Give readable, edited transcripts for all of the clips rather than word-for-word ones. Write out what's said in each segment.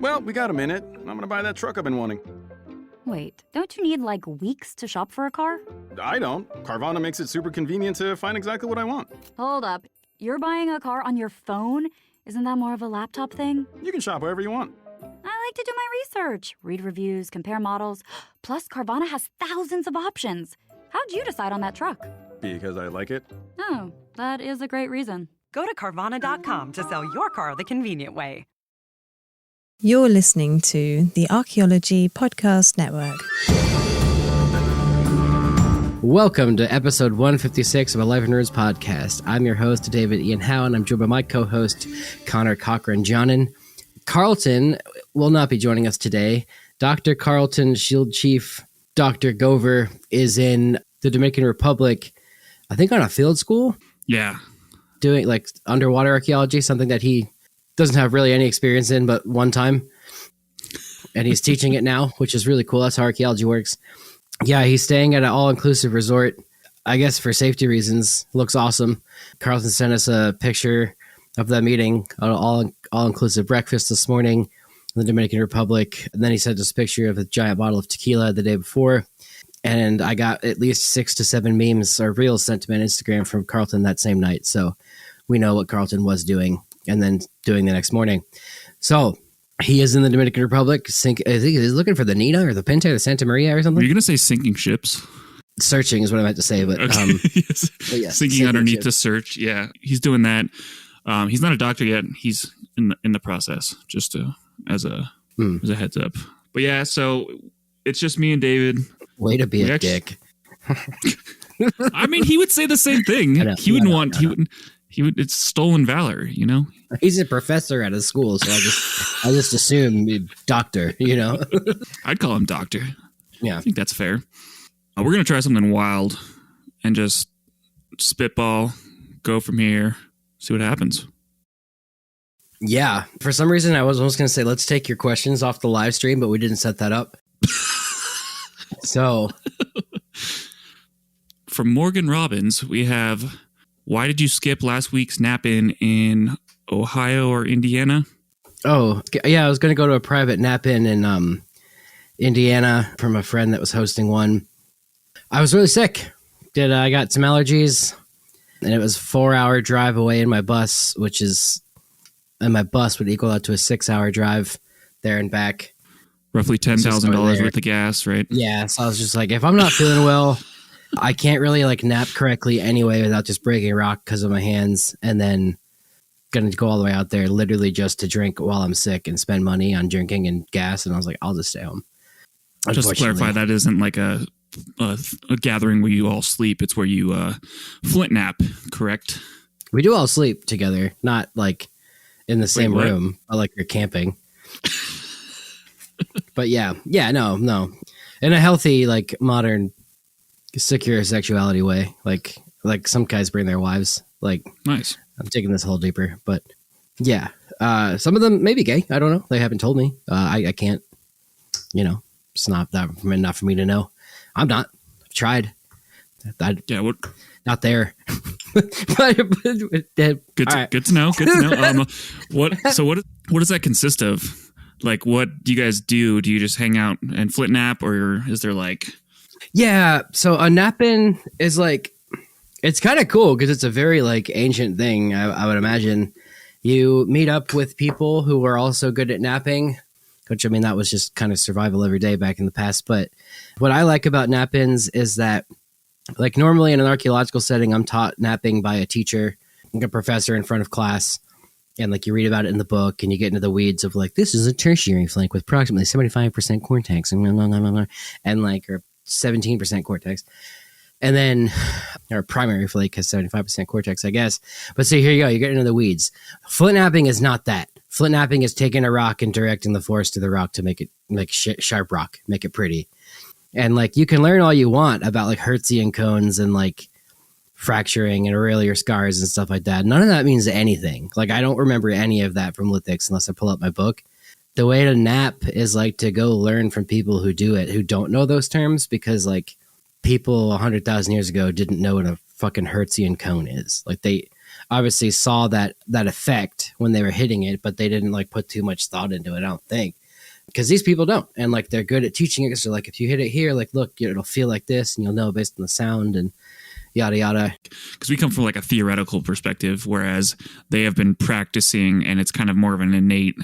Well, we got a minute. I'm gonna buy that truck I've been wanting. Wait, don't you need like weeks to shop for a car? I don't. Carvana makes it super convenient to find exactly what I want. Hold up. You're buying a car on your phone? Isn't that more of a laptop thing? You can shop wherever you want. I like to do my research, read reviews, compare models. Plus, Carvana has thousands of options. How'd you decide on that truck? Because I like it. Oh, that is a great reason. Go to Carvana.com to sell your car the convenient way. You're listening to the Archaeology Podcast Network. Welcome to episode 156 of a Life in Nerds podcast. I'm your host, David Ian Howe, and I'm joined by my co-host, Connor Cochran-Johnnon. Carlton will not be joining us today. Dr. Carlton, Shield Chief Dr. Gover, is in the Dominican Republic, I think on a field school? Yeah. Doing like underwater archaeology, something that he doesn't have really any experience in, but one time. And he's teaching it now, which is really cool. That's how archaeology works. Yeah, he's staying at an all-inclusive resort, I guess for safety reasons. Looks awesome. Carlton sent us a picture of that meeting, an all-inclusive breakfast this morning in the Dominican Republic. And then he sent us a picture of a giant bottle of tequila the day before. And I got at least 6 to 7 memes or reels sent to me on Instagram from Carlton that same night. So we know what Carlton was doing and then doing the next morning. So he is in the Dominican Republic. I think he's looking for the Nina or the Pinta or the Santa Maria or something. Were you going to say sinking ships? Searching is what I meant to say, but, okay. Yes. But yes, sinking underneath ships. the search. Yeah, he's doing that. He's not a doctor yet. He's in the process, just as a heads up. But yeah, so it's just me and David. Way to be a dick. I mean, he would say the same thing. He wouldn't want. He would. It's stolen valor, you know. He's a professor at a school, so I just assume doctor. You know, I'd call him doctor. Yeah, I think that's fair. We're gonna try something wild and just spitball, go from here, see what happens. Yeah, for some reason I was almost gonna say let's take your questions off the live stream, but we didn't set that up. So, from Morgan Robbins, we have, why did you skip last week's knapp-in in Ohio or Indiana? Oh, yeah, I was going to go to a private knapp-in in Indiana from a friend that was hosting one. I was really sick. I got some allergies, and it was a 4-hour drive away in my bus, and my bus would equal out to a 6-hour drive there and back. Roughly $10,000 worth of gas, right? Yeah, so I was just like, if I'm not feeling well, I can't really like nap correctly anyway without just breaking rock because of my hands, and then gonna go all the way out there literally just to drink while I'm sick and spend money on drinking and gas. And I was like, I'll just stay home. Just to clarify, that isn't like a gathering where you all sleep. It's where you flint nap, correct? We do all sleep together, not like in the same room, but like you're camping. But yeah, no. In a healthy, like modern, secure sexuality way. Like some guys bring their wives. Like, nice. I'm taking this a little deeper, but yeah. Some of them may be gay. I don't know. They haven't told me. I can't, it's not for me to know. I'm not. I've tried. Not there. but good to know. Good to know. What does that consist of? Like, what do you guys do? Do you just hang out and flint nap, or is there like... Yeah, so a knapp-in is like... It's kind of cool because it's a very like ancient thing, I would imagine. You meet up with people who are also good at napping, which, I mean, that was just kind of survival every day back in the past. But what I like about knapp-ins is that, like, normally in an archaeological setting, I'm taught napping by a teacher, like a professor in front of class. And like you read about it in the book and you get into the weeds of like, this is a tertiary flake with approximately 75% cortex and like, or 17% cortex. And then our primary flake has 75% cortex, I guess. But see, here you go. You get into the weeds. Flint napping is not that. Flint napping is taking a rock and directing the force to the rock to make it sharp rock, make it pretty. And like, you can learn all you want about like Hertzian cones and like fracturing and earlier scars and stuff like that. None of that means anything. Like, I don't remember any of that from Lithics unless I pull up my book. The way to nap is like to go learn from people who do it, who don't know those terms, because like people 100,000 years ago didn't know what a fucking Hertzian cone is. Like obviously saw that effect when they were hitting it, but they didn't like put too much thought into it, I don't think. Because these people don't. And like they're good at teaching it. So like if you hit it here, like look, it'll feel like this and you'll know based on the sound and yada yada. Because we come from like a theoretical perspective, whereas they have been practicing and it's kind of more of an innate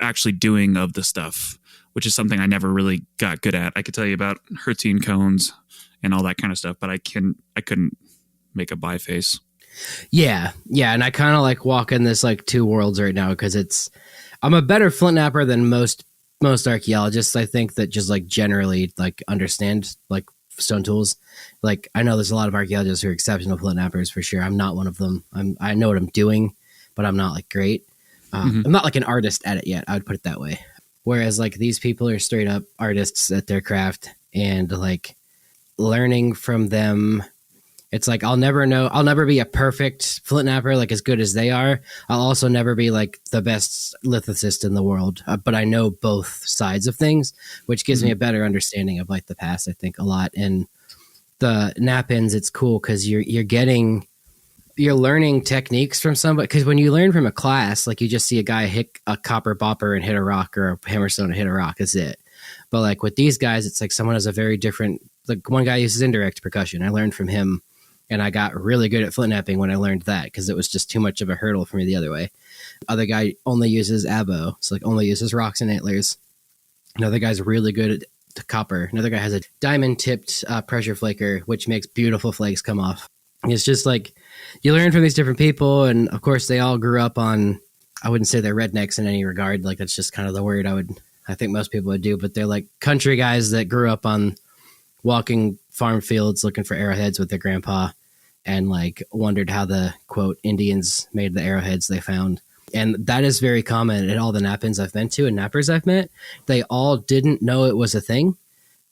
actually doing of the stuff, which is something I never really got good at. I could tell you about Hertzian cones and all that kind of stuff, but I couldn't make a biface. Yeah. And I kind of like walk in this like two worlds right now because I'm a better flint napper than most archaeologists, I think, that just like generally like understand like stone tools. Like I know there's a lot of archaeologists who are exceptional flint nappers for sure. I'm not one of them. I know what I'm doing, but I'm not like great. I'm not like an artist at it yet. I would put it that way. Whereas like these people are straight up artists at their craft, and like learning from them, it's like I'll never be a perfect flint napper like as good as they are. I'll also never be like the best lithicist in the world, but I know both sides of things, which gives me a better understanding of like the past, I think, a lot. And the knapp-ins, it's cool because you're learning techniques from somebody, because when you learn from a class, like you just see a guy hit a copper bopper and hit a rock, or a hammerstone and hit a rock. That's it. But like with these guys, it's like someone has a very different, like one guy uses indirect percussion. I learned from him and I got really good at flint napping when I learned that, because it was just too much of a hurdle for me the other way. Other guy only uses abo. So like only uses rocks and antlers. Another guy's really good at the copper. Another guy has a diamond tipped pressure flaker, which makes beautiful flakes come off. It's just like you learn from these different people, and of course they all grew up on, I wouldn't say they're rednecks in any regard, like that's just kind of the word I think most people would do, but they're like country guys that grew up on walking farm fields looking for arrowheads with their grandpa, and like wondered how the quote Indians made the arrowheads they found. And that is very common at all the knapp-ins I've been to and nappers I've met. They all didn't know it was a thing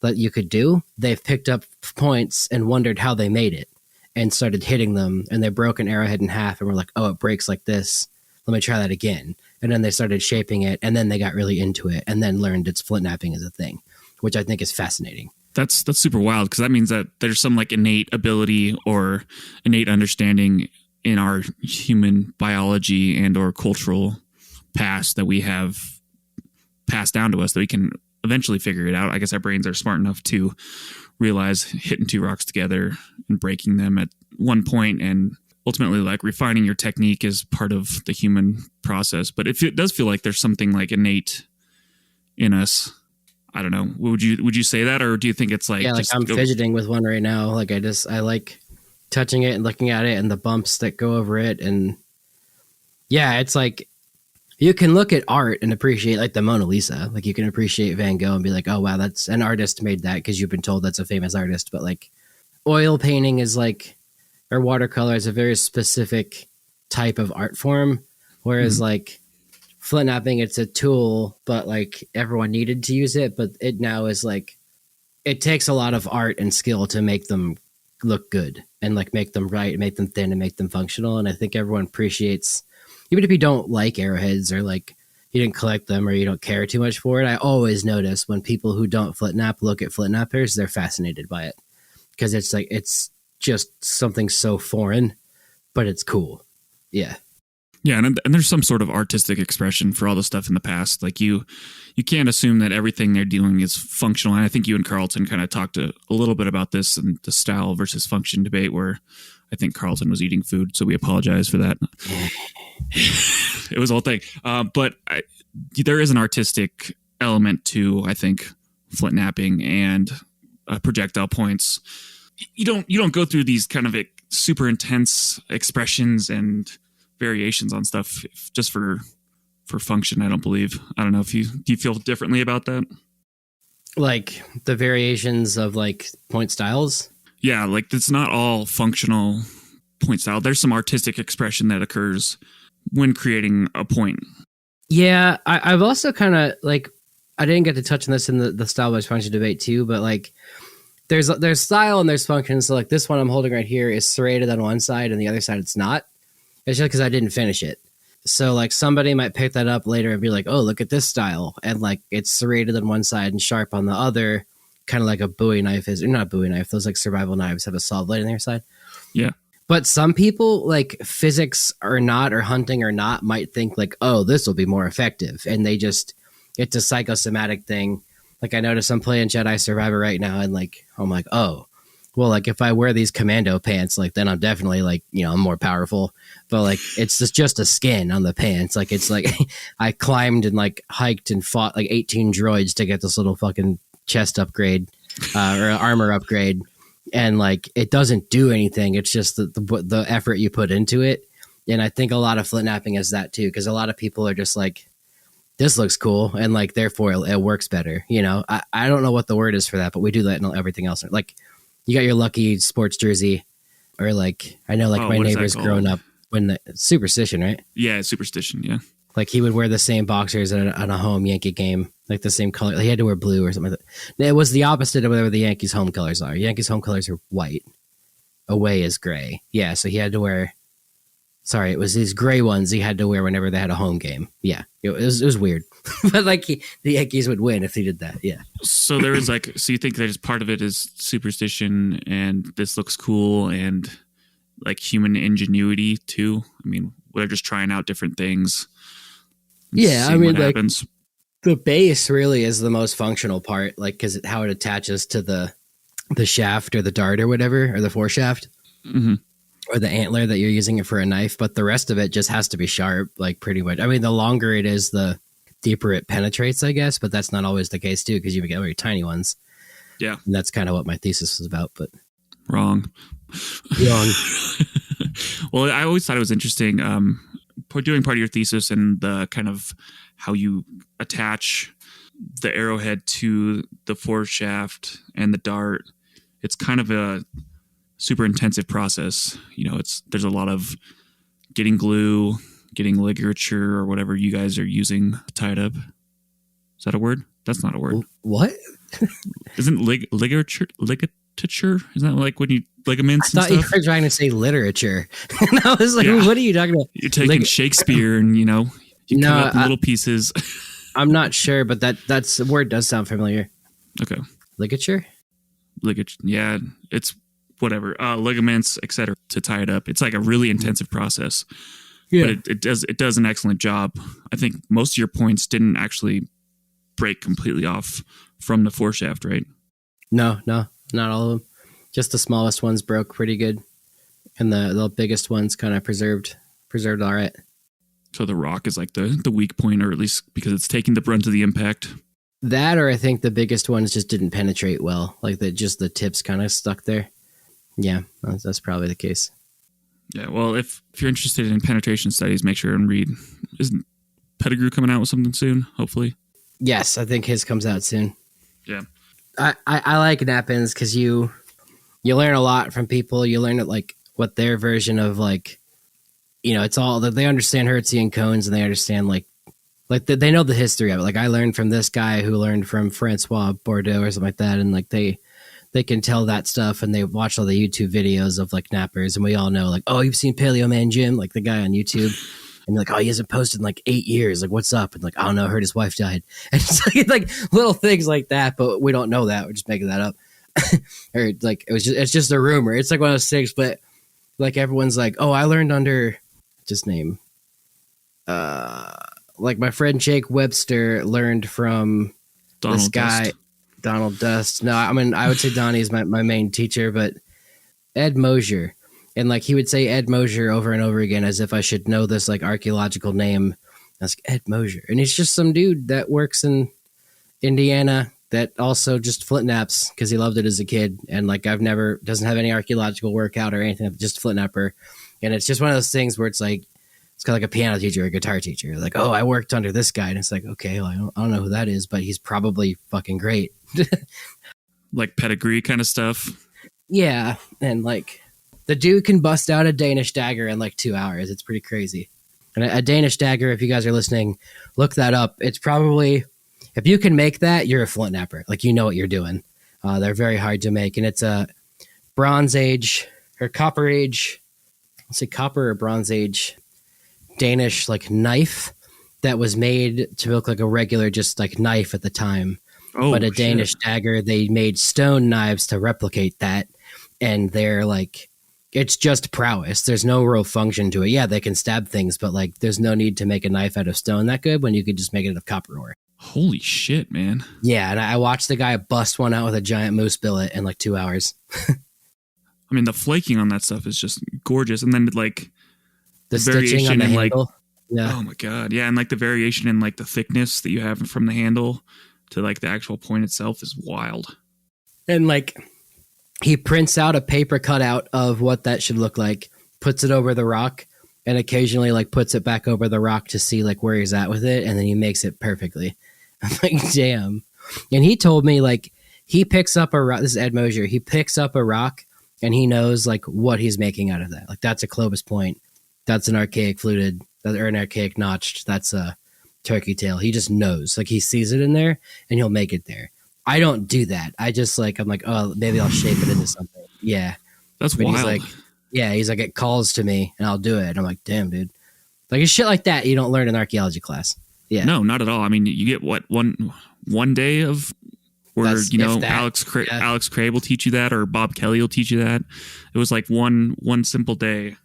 that you could do. They've picked up points and wondered how they made it, and started hitting them, and they broke an arrowhead in half and were like, oh, it breaks like this. Let me try that again. And then they started shaping it, and then they got really into it, and then learned it's flint napping is a thing, which I think is fascinating. That's super wild, because that means that there's some like innate ability or innate understanding in our human biology and or cultural past that we have passed down to us that we can eventually figure it out. I guess our brains are smart enough to realize hitting two rocks together and breaking them at one point, and ultimately like refining your technique is part of the human process. But it does feel like there's something like innate in us. I don't know. Would you say that, or do you think it's like, yeah, like I'm fidgeting with one right now. Like I like touching it and looking at it and the bumps that go over it. And yeah, it's like you can look at art and appreciate like the Mona Lisa. Like you can appreciate Van Gogh and be like, oh wow, that's an artist made that, because you've been told that's a famous artist. But like oil painting is like, or watercolor is a very specific type of art form. Whereas like flint napping, it's a tool, but like everyone needed to use it. But it now is like, it takes a lot of art and skill to make them look good and like make them right, make them thin and make them functional. And I think everyone appreciates, even if you don't like arrowheads or like you didn't collect them or you don't care too much for it. I always notice when people who don't flint nap look at flint nappers, they're fascinated by it, because it's like, it's just something so foreign, but it's cool. Yeah. Yeah, and there's some sort of artistic expression for all the stuff in the past. Like you can't assume that everything they're doing is functional. And I think you and Carlton kind of talked a little bit about this and the style versus function debate, where I think Carlton was eating food, so we apologize for that. It was a whole thing. But there is an artistic element to, I think, flint napping and projectile points. You don't go through these kind of super intense expressions and variations on stuff just for function. I don't believe. I don't know if do you feel differently about that? Like the variations of like point styles. Yeah, like it's not all functional point style. There's some artistic expression that occurs when creating a point. Yeah, I've also kind of like, I didn't get to touch on this in the style versus function debate too, but like there's style and there's function. So like this one I'm holding right here is serrated on one side and the other side it's not. It's just because I didn't finish it. So like somebody might pick that up later and be like, oh, look at this style. And like it's serrated on one side and sharp on the other, kind of like a Bowie knife is, or not a Bowie knife. Those like survival knives have a saw blade on their side. Yeah. But some people, like physics or not, or hunting or not, might think like, oh, this will be more effective. And it's a psychosomatic thing. Like I notice I'm playing Jedi Survivor right now, and like, I'm like, oh, well, like if I wear these commando pants, like then I'm definitely like, I'm more powerful. But like, it's just a skin on the pants. Like, it's like I climbed and like hiked and fought like 18 droids to get this little fucking chest upgrade or armor upgrade. And like, it doesn't do anything. It's just the effort you put into it. And I think a lot of flintknapping is that too. Cause a lot of people are just like, this looks cool. And like, therefore it works better. I don't know what the word is for that, but we do that in everything else. Like, you got your lucky sports jersey, or like I know, like my neighbor's growing up when the superstition, right? Yeah, superstition. Yeah, like he would wear the same boxers on a home Yankee game, like the same color. He had to wear blue or something like that. It was the opposite of whatever the Yankees' home colors are. Yankees' home colors are white. Away is gray. Yeah, so he had to wear. Sorry, it was these gray ones he had to wear whenever they had a home game. Yeah, it was weird, but like the Yankees would win if he did that. Yeah. So there is like, so you think there's part of it is superstition, and this looks cool, and like human ingenuity too. I mean, they're just trying out different things. Yeah, I mean, like happens. The base really is the most functional part, like because how it attaches to the shaft or the dart or whatever, or the foreshaft. Mm-hmm. Or the antler that you're using it for a knife, but the rest of it just has to be sharp, like pretty much. I mean, the longer it is, the deeper it penetrates, I guess, but that's not always the case too, because you get very tiny ones. Yeah. And that's kind of what my thesis was about, but wrong. Well, I always thought it was interesting doing part of your thesis and the kind of how you attach the arrowhead to the foreshaft and the dart. It's kind of a super intensive process. There's a lot of getting glue, getting ligature or whatever you guys are using to tie it up. Is that a word? That's not a word. What? Isn't ligature? Isn't that like when you ligaments? I thought and you stuff? were trying to say literature. And I was like, What are you talking about? You're taking Shakespeare and you cut up in little pieces. I'm not sure, but that's the word does sound familiar. Okay. Ligature? Ligature. Yeah, it's whatever, ligaments, etc. to tie it up. It's like a really intensive process. Yeah. But it does an excellent job. I think most of your points didn't actually break completely off from the foreshaft, right? No, not all of them. Just the smallest ones broke pretty good. And the biggest ones kind of preserved all right. So the rock is like the weak point, or at least because it's taking the brunt of the impact. That, or I think the biggest ones just didn't penetrate well. Like the tips kind of stuck there. Yeah, that's probably the case. Yeah, well, if you're interested in penetration studies, make sure and read. Isn't Pettigrew coming out with something soon, hopefully? Yes, I think his comes out soon. Yeah. I like knapp-ins because you learn a lot from people. You learn like what their version of like, it's all that they understand Hertzian cones, and they understand like they know the history of it. Like I learned from this guy who learned from Francois Bordeaux or something like that, and like they can tell that stuff, and they watch all the YouTube videos of like nappers, and we all know like, oh, you've seen Paleo Man Jim, like the guy on YouTube, and like, oh, he hasn't posted in like 8 years, like what's up? And like, I don't know, I heard his wife died, and it's like little things like that, but we don't know that, we're just making that up. Or like it's just a rumor. It's like one of those things, but like everyone's like, oh, I learned under just name like my friend Jake Webster learned from Donald this guy Dust. Donald Dust. No, I mean, I would say Donnie is my main teacher, but Ed Mosier. And like he would say Ed Mosier over and over again as if I should know this like archaeological name. I was like, Ed Mosier. And he's just some dude that works in Indiana that also just flint naps because he loved it as a kid. And like doesn't have any archaeological workout or anything, just flint napper. And it's just one of those things where it's like, it's kind of like a piano teacher or a guitar teacher. Like, oh, I worked under this guy. And it's like, okay, well, I don't know who that is, but he's probably fucking great. Like pedigree kind of stuff. Yeah. And like the dude can bust out a Danish dagger in like 2 hours. It's pretty crazy. And a Danish dagger, if you guys are listening, look that up. It's probably, if you can make that, you're a flint napper. Like, you know what you're doing. They're very hard to make. And it's a Bronze Age or Copper Age. Let's say Copper or Bronze Age Danish like knife that was made to look like a regular just like knife at the time. Oh, but a Danish dagger, they made stone knives to replicate that, and they're like it's just prowess. There's no real function to it. Yeah, they can stab things, but like there's no need to make a knife out of stone that good when you could just make it out of copper ore. Holy shit, man. Yeah, and I watched the guy bust one out with a giant moose billet in like 2 hours. I mean, the flaking on that stuff is just gorgeous. And then like the stitching on the handle. Yeah. Oh my God. Yeah. And like the variation in like the thickness that you have from the handle to like the actual point itself is wild. And like he prints out a paper cutout of what that should look like, puts it over the rock, and occasionally like puts it back over the rock to see like where he's at with it. And then he makes it perfectly. I'm like, damn. And he told me like he picks up a rock. This is Ed Mosier. He picks up a rock and he knows like what he's making out of that. Like that's a Clovis point. That's an archaic fluted or an archaic notched. That's a turkey tail. He just knows. Like he sees it in there and he'll make it there. I don't do that. I just like, I'm like, oh, maybe I'll shape it into something. Yeah. That's wild. He's like, yeah, he's like, it calls to me and I'll do it. And I'm like, damn, dude. Like it's shit like that you don't learn in archaeology class. Yeah. No, not at all. I mean, you get what, one day of where, Alex Craig will teach you that, or Bob Kelly will teach you that. It was like one simple day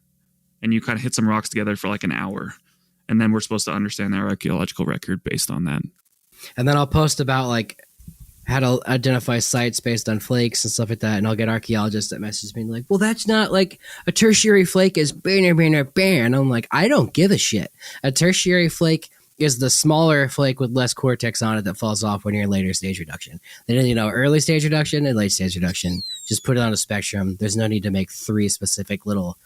and you kind of hit some rocks together for like an hour. And then we're supposed to understand their archaeological record based on that. And then I'll post about like how to identify sites based on flakes and stuff like that. And I'll get archaeologists that message me like, well, that's not like a tertiary flake is banner. And I'm like, I don't give a shit. A tertiary flake is the smaller flake with less cortex on it that falls off when you're in later stage reduction. Then, early stage reduction and late stage reduction, just put it on a spectrum. There's no need to make 3 specific little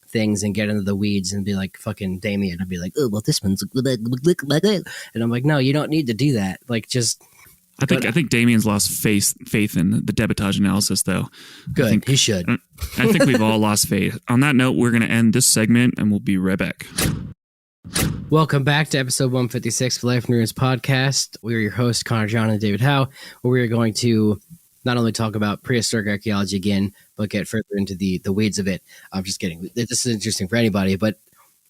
things and get into the weeds and be like fucking Damien and be like, oh, well, this one's like that. And I'm like, no, you don't need to do that. Like, just. I think Damien's lost faith in the debitage analysis, though. Good, he should. I think we've all lost faith. On that note, we're going to end this segment and we'll be right back. Welcome back to episode 156 of Life Nerds Podcast. We are your hosts, Connor John and David Howe, where we are going to not only talk about prehistoric archaeology again, but get further into the weeds of it. I'm just kidding. This is interesting for anybody, but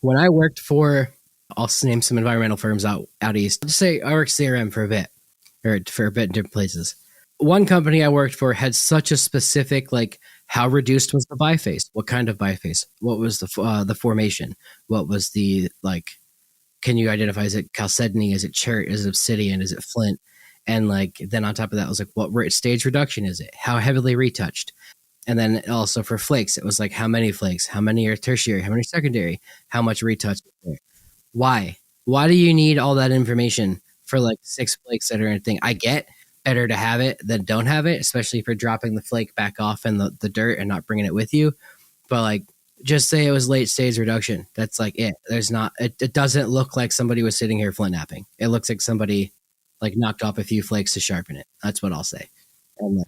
when I worked for, I'll name some environmental firms out east. I'll just say I worked CRM for a bit in different places. One company I worked for had such a specific, like, how reduced was the biface? What kind of biface? What was the formation? What was the, like, can you identify, is it chalcedony? Is it chert? Is it obsidian? Is it flint? And like, then on top of that, I was like, what stage reduction is it? How heavily retouched? And then also for flakes, it was like, how many flakes? How many are tertiary? How many secondary? How much retouch? Why? Why do you need all that information for like 6 flakes that are in a thing? I get better to have it than don't have it, especially for dropping the flake back off in the dirt and not bringing it with you. But like, just say it was late stage reduction. That's like it. There's not, it doesn't look like somebody was sitting here flint knapping. It looks like somebody like knocked off a few flakes to sharpen it. That's what I'll say.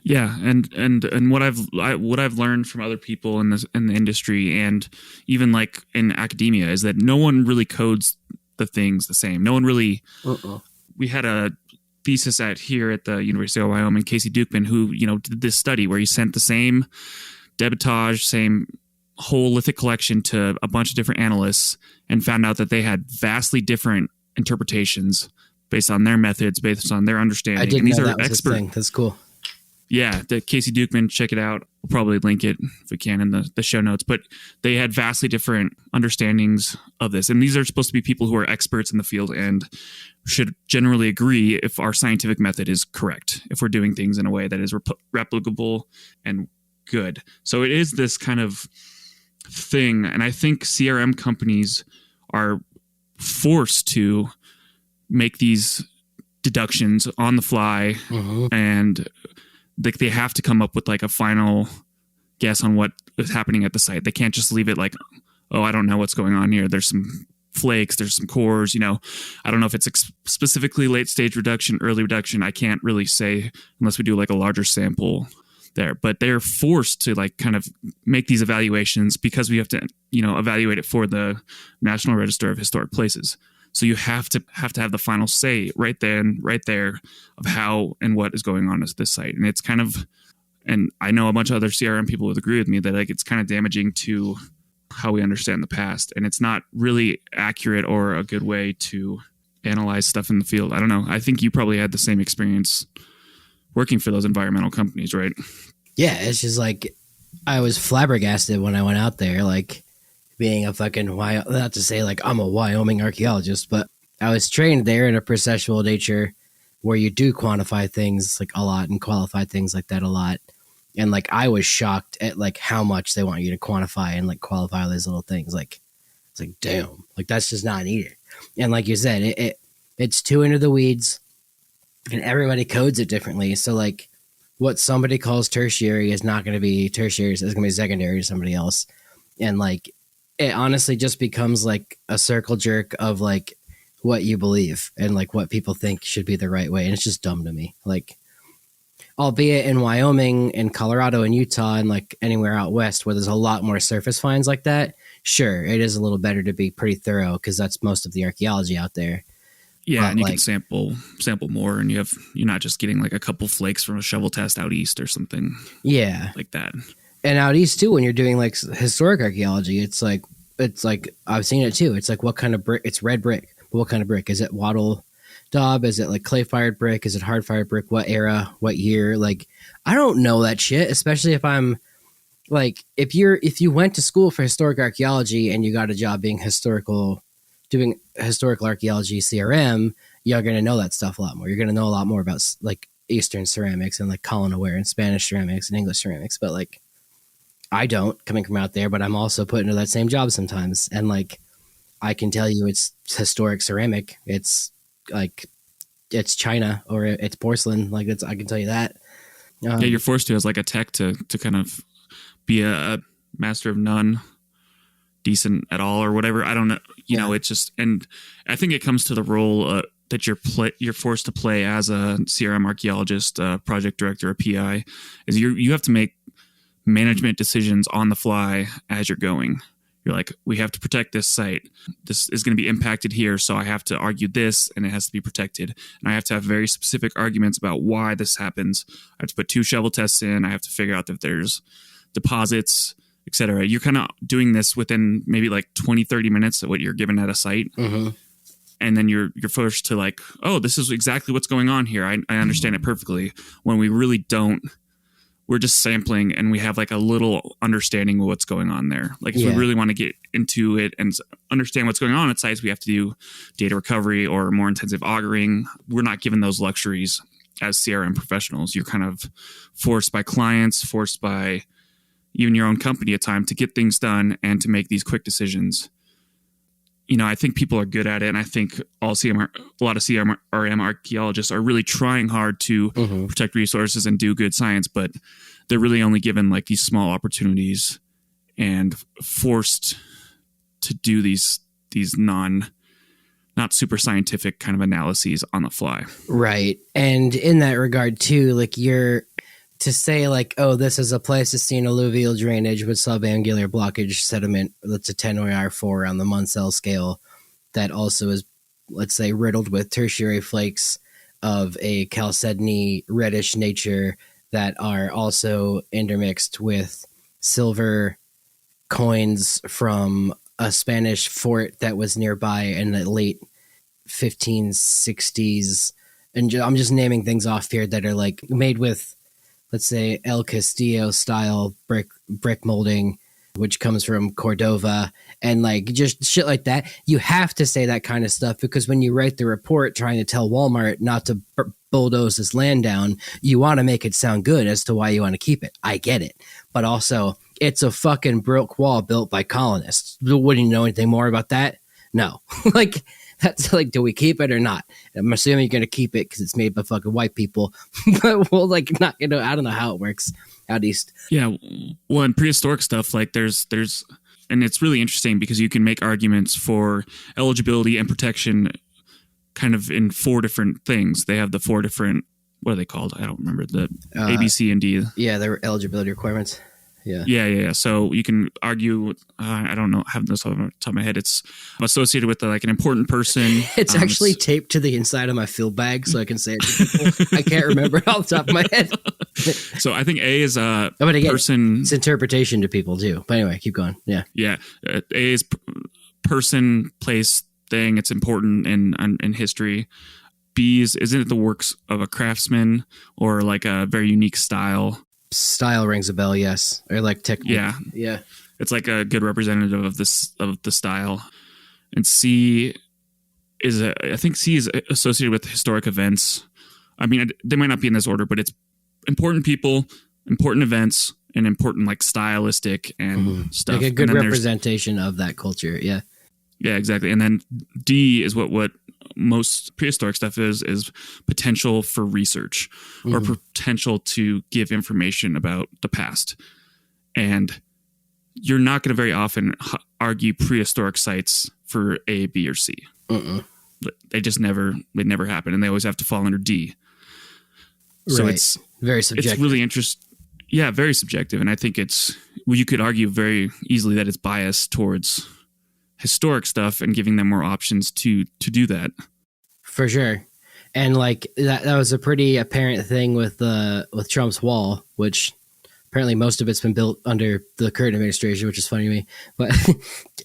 Yeah, and what I've learned from other people in the industry and even like in academia is that no one really codes the things the same. No one really. We had a thesis here at the University of Wyoming, Casey Dukeman, who did this study where he sent the same debitage, same whole lithic collection to a bunch of different analysts and found out that they had vastly different interpretations based on their methods, based on their understanding. I didn't and these know are that was expert. Thing. That's cool. Yeah, the Casey Dukeman, check it out. We'll probably link it if we can in the show notes. But they had vastly different understandings of this. And these are supposed to be people who are experts in the field and should generally agree if our scientific method is correct, if we're doing things in a way that is replicable and good. So it is this kind of thing. And I think CRM companies are forced to make these deductions on the fly and they have to come up with like a final guess on what is happening at the site. They can't just leave it like, oh, I don't know what's going on here. There's some flakes, there's some cores, I don't know if it's specifically late stage reduction, early reduction. I can't really say unless we do like a larger sample there, but they're forced to like kind of make these evaluations because we have to, evaluate it for the National Register of Historic Places. So you have to have the final say right there of how and what is going on at this site. And it's kind of, and I know a bunch of other CRM people would agree with me that like it's kind of damaging to how we understand the past. And it's not really accurate or a good way to analyze stuff in the field. I don't know. I think you probably had the same experience working for those environmental companies, right? Yeah, it's just like I was flabbergasted when I went out there, like being a fucking not to say like I'm a Wyoming archaeologist, but I was trained there in a processual nature where you do quantify things like a lot and qualify things like that a lot. And like I was shocked at like how much they want you to quantify and like qualify all these little things. Like it's like damn, like that's just not needed. And like you said, it's too into the weeds, and everybody codes it differently. So like what somebody calls tertiary is not going to be tertiary; it's going to be secondary to somebody else. And like it honestly just becomes like a circle jerk of like what you believe and like what people think should be the right way, and it's just dumb to me. Like, albeit in Wyoming and Colorado and Utah and like anywhere out west where there's a lot more surface finds like that, sure, it is a little better to be pretty thorough because that's most of the archaeology out there. Yeah, But, and you like, can sample more, and you're not just getting like a couple flakes from a shovel test out east or something. Yeah, like that. and out east too, when you're doing like historic archaeology, it's like I've seen it too. It's like what kind of brick? It's red brick. But what kind of brick? Is it wattle daub? Is it like clay fired brick? Is it hard fired brick? What era? What year? Like I don't know that shit. Especially if I'm like if you went to school for historic archaeology and you got a job doing historical archaeology CRM, you're gonna know that stuff a lot more. You're gonna know a lot more about like Eastern ceramics and like colonaware and Spanish ceramics and English ceramics. But like I don't, coming from out there, but I'm also put into that same job sometimes. And like, I can tell you it's historic ceramic. It's like, it's China or it's porcelain. Like I can tell you that. Yeah, you're forced to as like a tech to kind of be a master of none, decent at all or whatever. I don't know. You know, it's just, and I think it comes to the role that you're forced to play as a CRM archaeologist, project director, a PI, is you have to make management decisions on the fly as you're going. You're like, we have to protect this site. This is going to be impacted here, so I have to argue this, and it has to be protected. And I have to have very specific arguments about why this happens. I have to put 2 shovel tests in. I have to figure out if there's deposits, etc. You're kind of doing this within maybe like 20, 30 minutes of what you're given at a site. Mm-hmm. And then you're forced to like, oh, this is exactly what's going on here. I understand it perfectly. When we really don't. We're just sampling and we have like a little understanding of what's going on there. Like if we really want to get into it and understand what's going on at sites, we have to do data recovery or more intensive augering. We're not given those luxuries as CRM professionals. You're kind of forced by clients, forced by even your own company at times to get things done and to make these quick decisions. You know, I think people are good at it. And I think a lot of CRM archaeologists are really trying hard to protect resources and do good science, but they're really only given like these small opportunities and forced to do these not super scientific kind of analyses on the fly. Right. And in that regard too, like to say like, oh, this is a Pleistocene alluvial drainage with subangular blockage sediment that's a 10 OIR4 on the Munsell scale that also is, let's say, riddled with tertiary flakes of a chalcedony reddish nature that are also intermixed with silver coins from a Spanish fort that was nearby in the late 1560s. And I'm just naming things off here that are like made with, let's say, El Castillo style brick molding, which comes from Cordova, and like just shit like that. You have to say that kind of stuff because when you write the report trying to tell Walmart not to bulldoze this land down, you want to make it sound good as to why you want to keep it. I get it. But also, it's a fucking brick wall built by colonists. Wouldn't you know anything more about that? No. Like, that's like, do we keep it or not? I'm assuming you're going to keep it because it's made by fucking white people. But we'll like not, I don't know how it works out east. Yeah. Well, in prehistoric stuff, like there's, and it's really interesting because you can make arguments for eligibility and protection kind of in 4 different things. They have the 4 different, what are they called? I don't remember the A, B, C, and D. Yeah. They're eligibility requirements. Yeah. So you can argue, I don't know, I have this on the top of my head. It's associated with like an important person. It's actually taped to the inside of my field bag so I can say it to people. I can't remember it off the top of my head. So I think A is a but again, person. It's interpretation to people too. But anyway, keep going. Yeah. A is person, place, thing. It's important in history. B isn't it the works of a craftsman or like a very unique style? style rings a bell, yes. Or like technique. Yeah. It's like a good representative of the style. And C is associated with historic events. I mean, they might not be in this order, but it's important people, important events, and important like stylistic and stuff. Like a good representation of that culture. Yeah. Yeah, exactly. And then D is what most prehistoric stuff is potential for research or potential to give information about the past. And you're not going to very often argue prehistoric sites for A, B, or C. They never happen, and they always have to fall under D. So it's very subjective. It's really interesting. Yeah, very subjective. And I think you could argue very easily that it's biased towards historic stuff and giving them more options to do that. For sure. And like that was a pretty apparent thing with Trump's wall, which apparently most of it's been built under the current administration, which is funny to me, but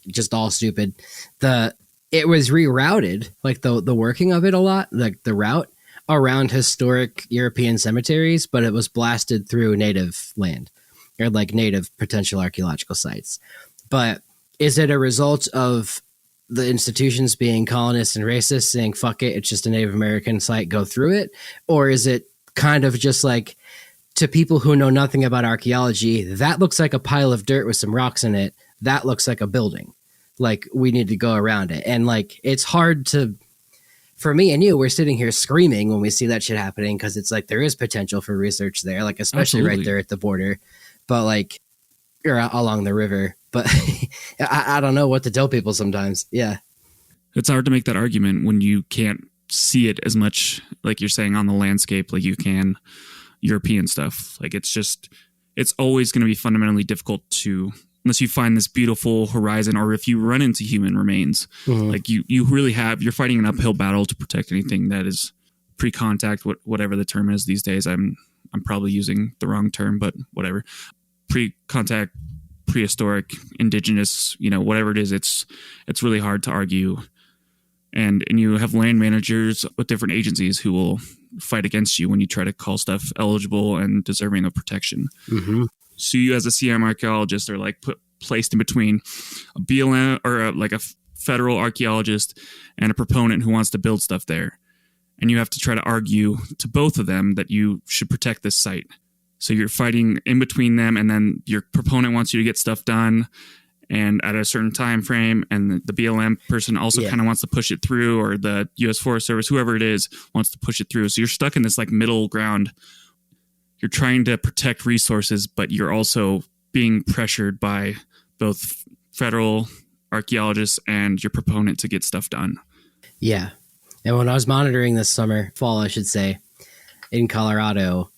just all stupid. It was rerouted, like the working of it a lot, like the route around historic European cemeteries, but it was blasted through native land or like native potential archaeological sites. But is it a result of the institutions being colonists and racist saying, fuck it, it's just a Native American site, go through it? Or is it kind of just like, to people who know nothing about archaeology, that looks like a pile of dirt with some rocks in it. That looks like a building. Like, we need to go around it. And like, it's hard to, for me and you, we're sitting here screaming when we see that shit happening, because it's like, there is potential for research there, like especially Absolutely. right there at the border, but like, or along the river. But I don't know what to tell people sometimes. Yeah. It's hard to make that argument when you can't see it as much, like you're saying, on the landscape like you can European stuff. Like, it's always going to be fundamentally difficult to, unless you find this beautiful horizon, or if you run into human remains, like you're fighting an uphill battle to protect anything that is pre-contact, whatever the term is these days. I'm probably using the wrong term, but whatever. Pre-contact, prehistoric, indigenous, whatever it is, it's really hard to argue. And you have land managers with different agencies who will fight against you when you try to call stuff eligible and deserving of protection. So you, as a CRM archaeologist, are like placed in between a BLM or a federal archaeologist and a proponent who wants to build stuff there. And you have to try to argue to both of them that you should protect this site. So you're fighting in between them, and then your proponent wants you to get stuff done and at a certain time frame, and the BLM person also kind of wants to push it through, or the U.S. Forest Service, whoever it is, wants to push it through. So you're stuck in this like middle ground. You're trying to protect resources, but you're also being pressured by both federal archaeologists and your proponent to get stuff done. Yeah. And when I was monitoring this fall, I should say, in Colorado,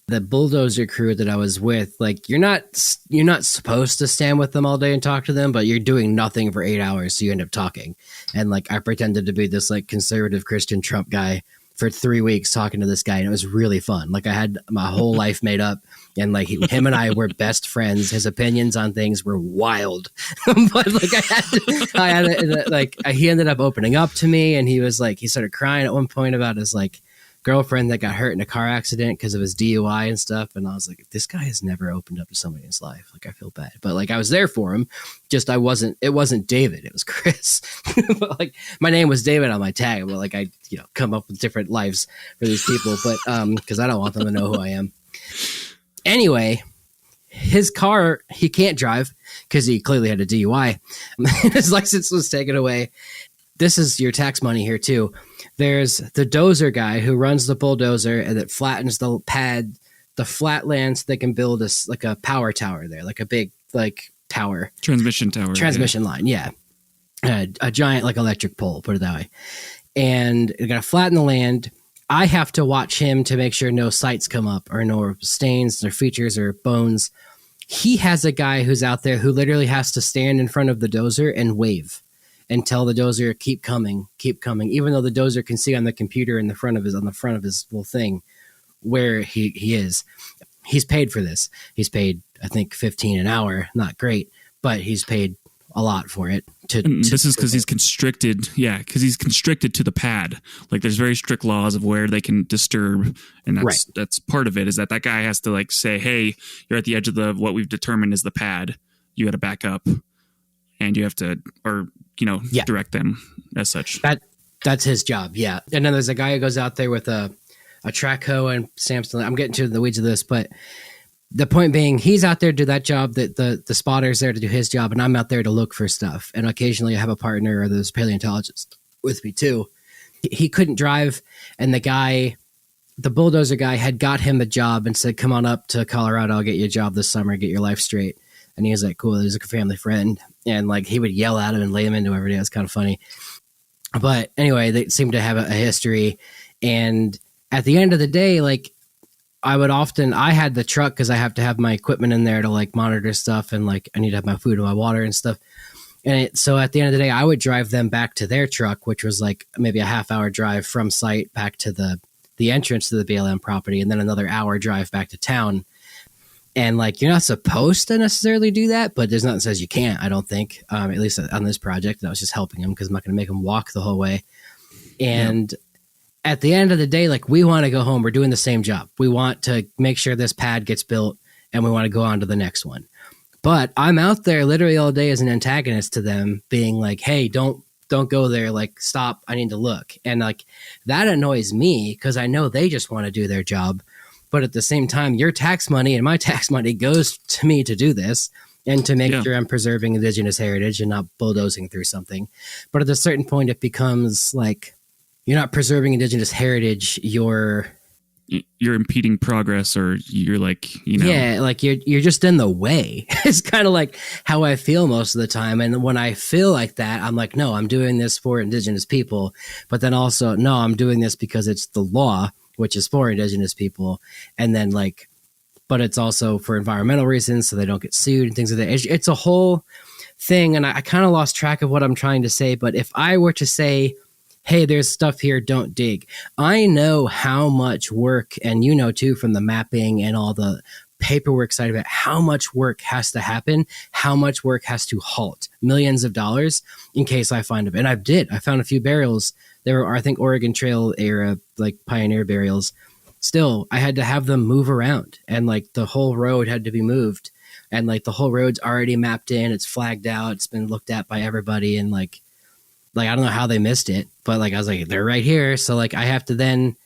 the bulldozer crew that I was with, like, you're not supposed to stand with them all day and talk to them, but you're doing nothing for 8 hours, so you end up talking. And like, I pretended to be this like conservative Christian Trump guy for 3 weeks talking to this guy, and it was really fun. Like, I had my whole life made up, and like him and I were best friends. His opinions on things were wild, but like he ended up opening up to me, and he started crying at one point about his like girlfriend that got hurt in a car accident because of his DUI and stuff. And I was like, this guy has never opened up to somebody in his life. Like, I feel bad, but like, I was there for him. Just, it wasn't David, it was Chris. But like, my name was David on my tag, but like, I, come up with different lives for these people, but, cause I don't want them to know who I am. Anyway, his car, he can't drive because he clearly had a DUI. His license was taken away. This is your tax money here too. There's the dozer guy who runs the bulldozer and that flattens the flatland so they can build like a power tower there, like a big like tower. Transmission line, yeah. A giant like electric pole, put it that way. And you got to flatten the land. I have to watch him to make sure no sites come up or no stains or features or bones. He has a guy who's out there who literally has to stand in front of the dozer and wave and tell the dozer, keep coming, even though the dozer can see on the computer on the front of his little thing where he is. He's paid for this. He's paid, I think, $15 an hour. Not great, but he's paid a lot for it. This is because he's constricted. Yeah, because he's constricted to the pad. Like there's very strict laws of where they can disturb, and that's part of it. Is that guy has to like say, "Hey, you're at the edge of what we've determined is the pad. You got to back up, and you have to, or direct them as such." That's his job. Yeah, and then there's a guy who goes out there with a track hoe and Samson. I'm getting to the weeds of this, but the point being, he's out there to do that job. That the spotter's there to do his job, and I'm out there to look for stuff. And occasionally, I have a partner or there's a paleontologist with me too. He couldn't drive, and the bulldozer guy, had got him a job and said, "Come on up to Colorado. I'll get you a job this summer. Get your life straight." And he was like, "Cool." He's like a family friend, and like he would yell at him and lay him into every day. It was kind of funny. But anyway, they seem to have a history. And at the end of the day, like I had the truck because I have to have my equipment in there to like monitor stuff, and like I need to have my food and my water and stuff. And so at the end of the day, I would drive them back to their truck, which was like maybe a half-hour drive from site back to the entrance to the BLM property, and then another hour drive back to town. And like, you're not supposed to necessarily do that, but there's nothing that says you can't, I don't think, at least on this project. I was just helping him because I'm not going to make him walk the whole way. And at the end of the day, like, we want to go home. We're doing the same job. We want to make sure this pad gets built, and we want to go on to the next one. But I'm out there literally all day as an antagonist to them, being like, "Hey, don't go there. Like, stop. I need to look." And like, that annoys me because I know they just want to do their job. But at the same time, your tax money and my tax money goes to me to do this and to make sure I'm preserving indigenous heritage and not bulldozing through something. But at a certain point, it becomes like, you're not preserving indigenous heritage. You're impeding progress, or you're like, yeah, like you're just in the way. It's kind of like how I feel most of the time. And when I feel like that, I'm like, no, I'm doing this for indigenous people. But then also, no, I'm doing this because it's the law, which is for indigenous people. And then like, but it's also for environmental reasons, so they don't get sued and things like that. It's a whole thing. And I kind of lost track of what I'm trying to say. But if I were to say, "Hey, there's stuff here, don't dig," I know how much work, and too, from the mapping and all the paperwork side of it, how much work has to happen, how much work has to halt, millions of dollars in case I find them. And I found a few burials. There were, I think, Oregon Trail era, like pioneer burials. Still, I had to have them move around, and like the whole road had to be moved, and like the whole road's already mapped in, it's flagged out, it's been looked at by everybody, and like I don't know how they missed it, but like I was like, they're right here. So like I have to then,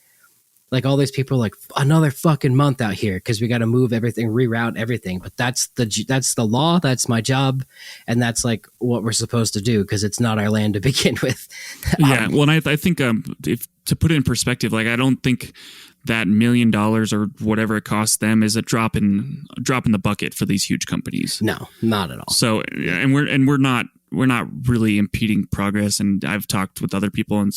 like, all these people are like, another fucking month out here because we got to move everything, reroute everything. But that's the law. That's my job, and that's like what we're supposed to do because it's not our land to begin with. Yeah, well, and I think if to put it in perspective, like I don't think that $1 million or whatever it costs them is a drop in the bucket for these huge companies. No, not at all. So, and we're not really impeding progress. And I've talked with other people, and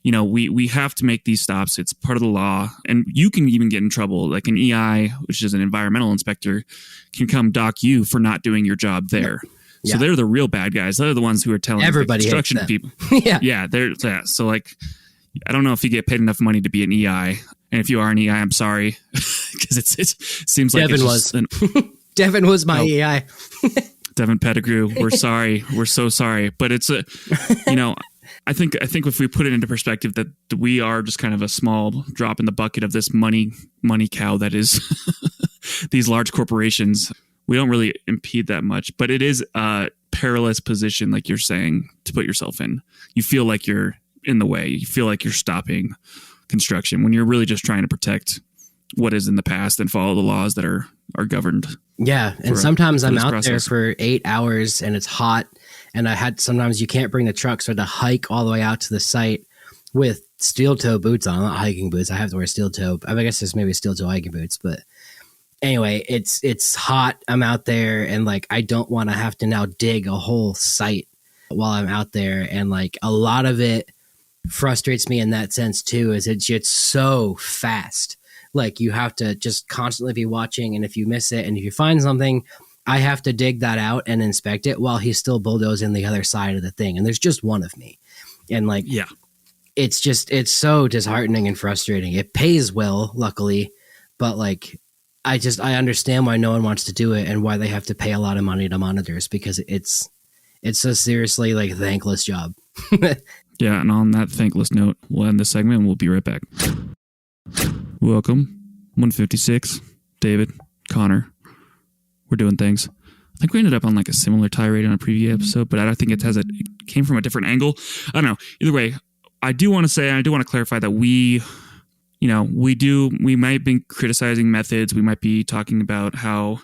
we have to make these stops. It's part of the law, and you can even get in trouble. Like an EI, which is an environmental inspector, can come dock you for not doing your job there. Yeah. So they're the real bad guys. They're the ones who are telling everybody construction people. Yeah. So like, I don't know if you get paid enough money to be an EI, and if you are an EI, I'm sorry, because it seems like Devin was. Devin was my EI. Devin Pettigrew, we're sorry. We're so sorry. But it's I think if we put it into perspective that we are just kind of a small drop in the bucket of this money cow that is these large corporations, we don't really impede that much. But it is a perilous position, like you're saying, to put yourself in. You feel like you're in the way. You feel like you're stopping construction when you're really just trying to protect what is in the past and follow the laws that are governed. Yeah, and sometimes I'm out there for 8 hours and it's hot, and sometimes you can't bring the truck, so I had to hike all the way out to the site with steel toe boots on. Not hiking boots. I have to wear steel toe. I guess there's maybe steel toe hiking boots, but anyway, it's hot. I'm out there, and like I don't want to have to now dig a whole site while I'm out there, and like a lot of it frustrates me in that sense too. Is it's so fast. Like you have to just constantly be watching, and if you miss it and if you find something, I have to dig that out and inspect it while he's still bulldozing the other side of the thing. And there's just one of me. And like, yeah, it's so disheartening and frustrating. It pays well, luckily, but like, I understand why no one wants to do it and why they have to pay a lot of money to monitors, because it's It's a seriously like thankless job. Yeah, and on that thankless note, we'll end this segment and we'll be right back. Welcome, 156, David, Connor. We're doing things. I think we ended up on like a similar tirade on a previous episode, but I don't think it came from a different angle. I don't know. Either way, I do want to clarify that we might be criticizing methods. We might be talking about how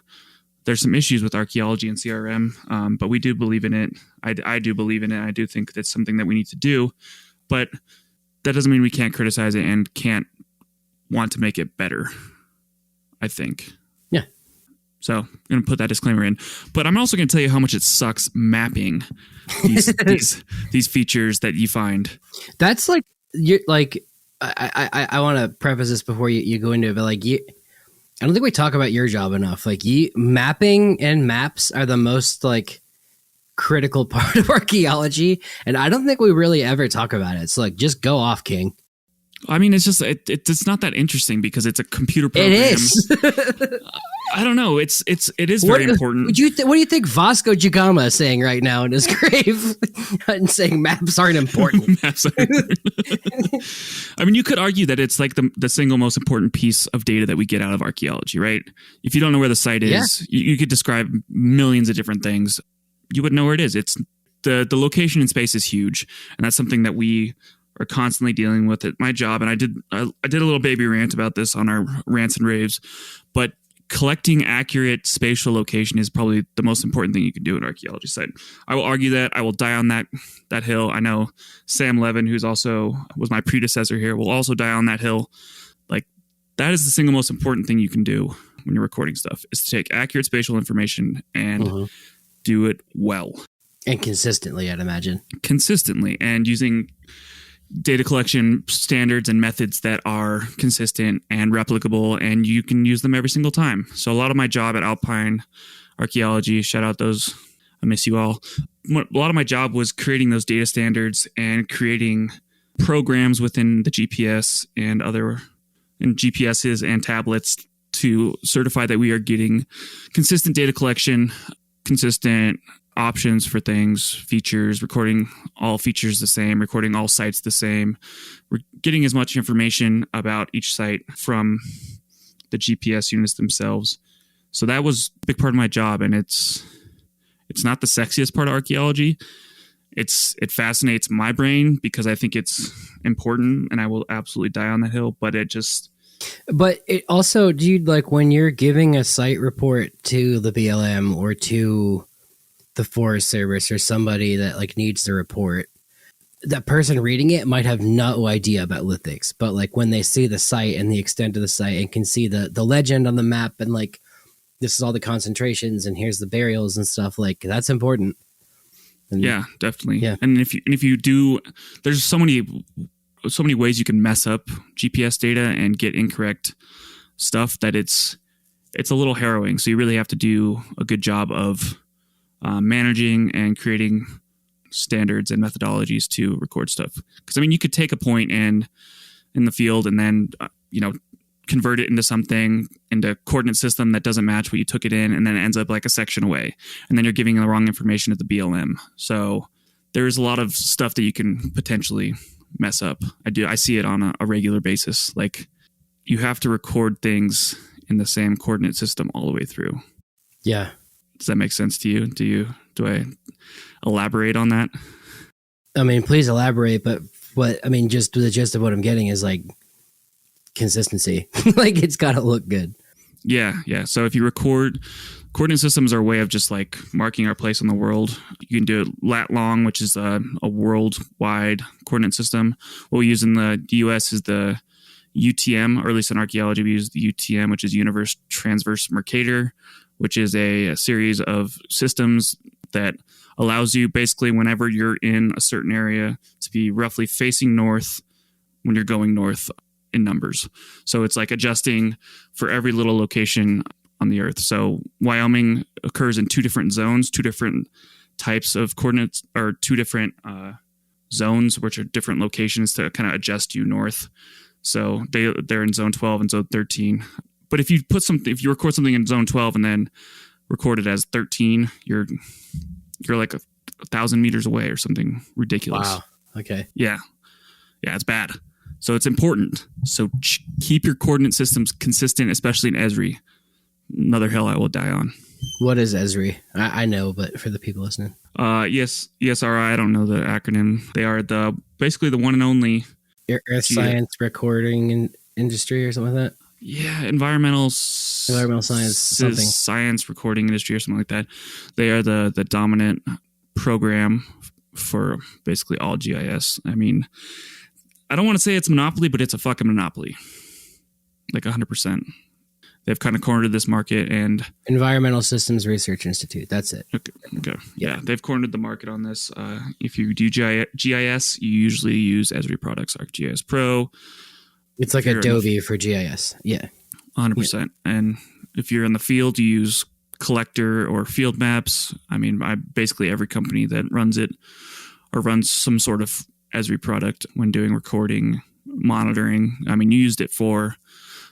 there's some issues with archaeology and CRM, but we do believe in it. I do believe in it. I do think that's something that we need to do, but that doesn't mean we can't criticize it and can't want to make it better, I think. Yeah. So I'm going to put that disclaimer in, but I'm also going to tell you how much it sucks mapping these features that you find. That's like, you're like, I want to preface this before you go into it, but like I don't think we talk about your job enough. Like mapping and maps are the most like critical part of archaeology, and I don't think we really ever talk about it. So like, just go off, King. I mean, it's just it's not that interesting because it's a computer program. It is. I don't know. It is very important. What do you think Vasco da Gama is saying right now in his grave? And saying maps aren't important. Maps aren't important. I mean, you could argue that it's like the single most important piece of data that we get out of archaeology, right? If you don't know where the site is, you could describe millions of different things. You wouldn't know where it is. It's the location in space is huge, and that's something that we are constantly dealing with at my job. And I did a little baby rant about this on our rants and raves, but collecting accurate spatial location is probably the most important thing you can do at an archaeology site. I will argue that. I will die on that hill. I know Sam Levin, who's also was my predecessor here, will also die on that hill. Like, that is the single most important thing you can do when you're recording stuff, is to take accurate spatial information and do it well. And consistently, I'd imagine. Consistently, and using data collection standards and methods that are consistent and replicable, and you can use them every single time. So a lot of my job at Alpine Archaeology, shout out those, I miss you all. A lot of my job was creating those data standards and creating programs within the GPS and GPSs and tablets to certify that we are getting consistent data collection, consistent options for things, features, recording all features the same, recording all sites the same. We're getting as much information about each site from the GPS units themselves. So that was a big part of my job, and it's not the sexiest part of archaeology. It fascinates my brain because I think it's important, and I will absolutely die on that hill, but it also, dude, like when you're giving a site report to the BLM or to the Forest Service or somebody that like needs the report, that person reading it might have no idea about lithics, but like when they see the site and the extent of the site and can see the legend on the map and like this is all the concentrations and here's the burials and stuff, like that's important. And, yeah, definitely. Yeah. And if you do, there's so many ways you can mess up GPS data and get incorrect stuff that it's a little harrowing. So you really have to do a good job of managing and creating standards and methodologies to record stuff. Because I mean, you could take a point in the field and then convert it into a coordinate system that doesn't match what you took it in, and then it ends up like a section away, and then you're giving the wrong information at the BLM. So there's a lot of stuff that you can potentially mess up. I see it on a regular basis. Like, you have to record things in the same coordinate system all the way through. Yeah. Does that make sense to you? Do I elaborate on that? I mean, please elaborate, but just the gist of what I'm getting is like consistency. Like, it's got to look good. Yeah. So if you record, coordinate systems are a way of just like marking our place in the world. You can do it lat long, which is a worldwide coordinate system. What we use in the US is the UTM, or at least in archaeology, we use the UTM, which is Universe Transverse Mercator, which is a series of systems that allows you basically whenever you're in a certain area to be roughly facing north when you're going north in numbers. So it's like adjusting for every little location on the earth. So Wyoming occurs in two different zones, two different types of coordinates, or two different zones, which are different locations to kind of adjust you north. So they're in zone 12 and zone 13. But if you record something in zone 12 and then record it as 13, you're like 1,000 meters away or something ridiculous. Wow. Okay. Yeah. Yeah, it's bad. So it's important. So keep your coordinate systems consistent, especially in Esri. Another hill I will die on. What is Esri? I know, but for the people listening. ESRI, I don't know the acronym. They are basically the one and only Earth Science Recording Industry or something like that? Yeah, environmental science, science recording industry or something like that. They are the dominant program for basically all GIS. I mean, I don't want to say it's a monopoly, but it's a fucking monopoly. Like 100%. They've kind of cornered this market and... Environmental Systems Research Institute. That's it. Okay. Yeah, they've cornered the market on this. If you do GIS, you usually use Esri products, ArcGIS Pro. It's like Adobe for GIS. Yeah. 100%. Yeah. And if you're in the field, you use Collector or Field Maps. I mean, basically every company that runs it or runs some sort of Esri product when doing recording, monitoring. I mean, you used it for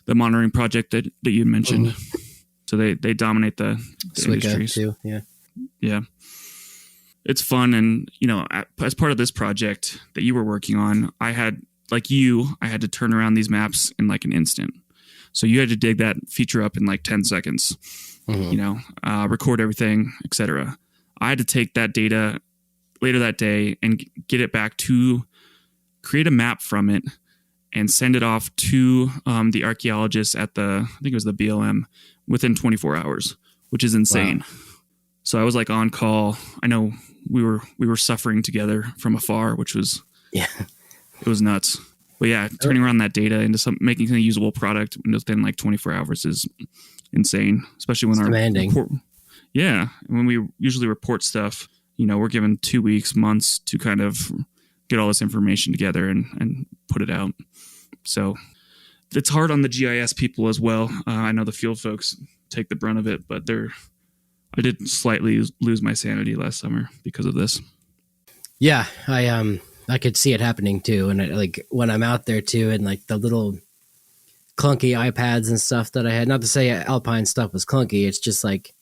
the monitoring project that you mentioned. Mm-hmm. So they dominate the industries too. Yeah. Yeah. It's fun. And, as part of this project that you were working on, I had to turn around these maps in like an instant. So you had to dig that feature up in like 10 seconds, record everything, etc. I had to take that data later that day and get it back to create a map from it and send it off to the archaeologists at I think it was the BLM within 24 hours, which is insane. Wow. So I was like on call. I know we were suffering together from afar, which was, it was nuts. But yeah, turning around that data into making a usable product within like 24 hours is insane, especially when when we usually report stuff, we're given 2 weeks, months to kind of get all this information together and put it out. So it's hard on the GIS people as well. I know the field folks take the brunt of it, but I did slightly lose my sanity last summer because of this. Yeah, I could see it happening too. And when I'm out there too, and like the little clunky iPads and stuff that I had, not to say Alpine stuff was clunky. It's just like,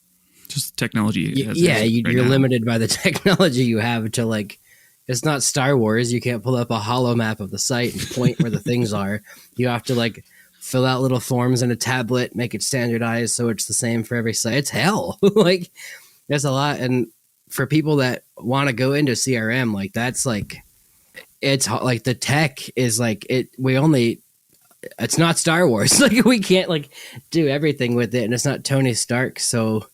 technology. You're limited by the technology you have to like, it's not Star Wars. You can't pull up a holo map of the site and point where the things are. You have to like fill out little forms in a tablet, make it standardized so it's the same for every site. It's hell. Like there's a lot. And for people that want to go into CRM, like that's like, it's like the tech is like it's not Star Wars. Like we can't like do everything with it, and it's not Tony Stark. So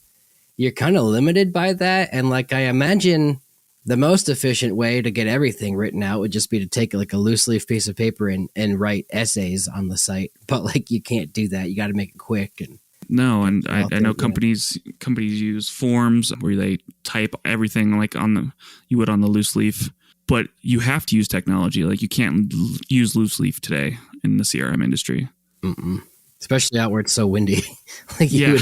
you're kind of limited by that. And like, I imagine the most efficient way to get everything written out would just be to take like a loose leaf piece of paper and write essays on the site. But like, you can't do that. You got to make it quick. And no. And I know companies use forms where they type everything like you would on the loose leaf. But you have to use technology. Like you can't use loose leaf today in the CRM industry. Mm-mm. Especially out where it's so windy. Like yeah.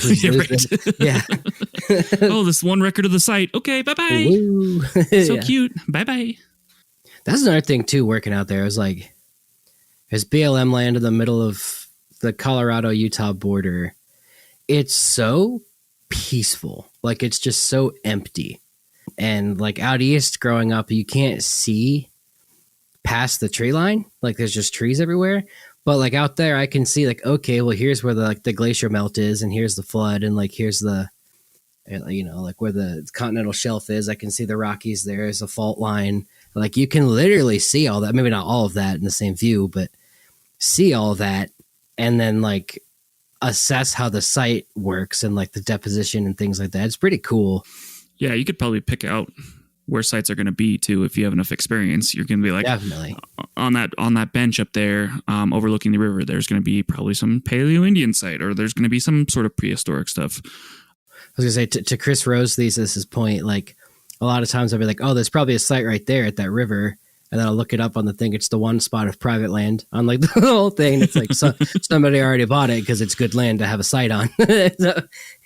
Oh, this one record of the site. Okay, bye-bye. So cute. Bye-bye. That's another thing too, working out there. It was like, there's BLM land in the middle of the Colorado-Utah border. It's so peaceful. Like it's just so empty. And like out east growing up, you can't see past the tree line. Like there's just trees everywhere. But like out there, I can see like, okay, well, here's where the glacier melt is, and here's the flood, and like here's the, like where the continental shelf is. I can see the Rockies there. There's a fault line. Like you can literally see all that. Maybe not all of that in the same view, but see all that, and then like assess how the site works and like the deposition and things like that. It's pretty cool. Yeah, you could probably pick out where sites are going to be too if you have enough experience. You're going to be like, definitely on that bench up there, overlooking the river. There's going to be probably some Paleo-Indian site, or there's going to be some sort of prehistoric stuff. I was going to say to Chris Rose Thesis' point, like a lot of times I'll be like, oh, there's probably a site right there at that river, and then I'll look it up on the thing. It's the one spot of private land on like the whole thing. It's like somebody already bought it because it's good land to have a site on. So,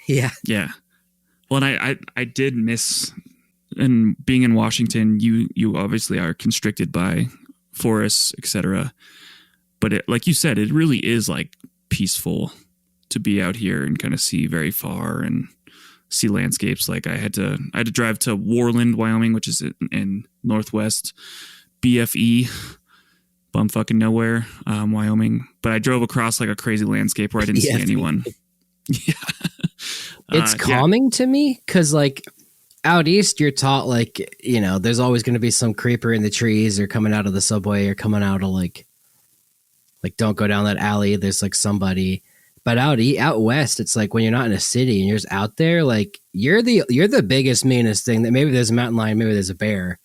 yeah. Well, and I did miss, and being in Washington, you obviously are constricted by forests, etc. But like you said, it really is like peaceful to be out here and kind of see very far and see landscapes. Like I had to drive to Warland, Wyoming, which is in Northwest BFE, bum fucking nowhere, Wyoming. But I drove across like a crazy landscape where I didn't see anyone. Yeah. It's calming to me because like out east, you're taught like, you know, there's always going to be some creeper in the trees or coming out of the subway or coming out of like don't go down that alley. There's like somebody. But out west, it's like when you're not in a city and you're just out there, like you're the biggest, meanest thing. That maybe there's a mountain lion, maybe there's a bear,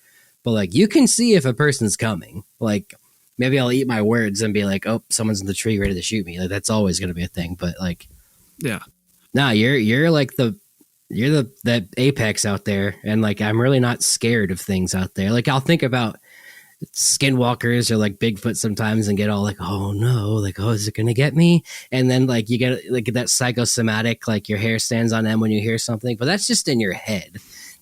but like you can see if a person's coming. Like maybe I'll eat my words and be like, oh, someone's in the tree ready to shoot me. Like that's always going to be a thing. But like, yeah, no, you're like the apex out there, and like I'm really not scared of things out there. Like I'll think about skinwalkers or like Bigfoot sometimes and get all like, oh no, like, oh, is it gonna get me? And then like you get like that psychosomatic, like your hair stands on end when you hear something, but that's just in your head.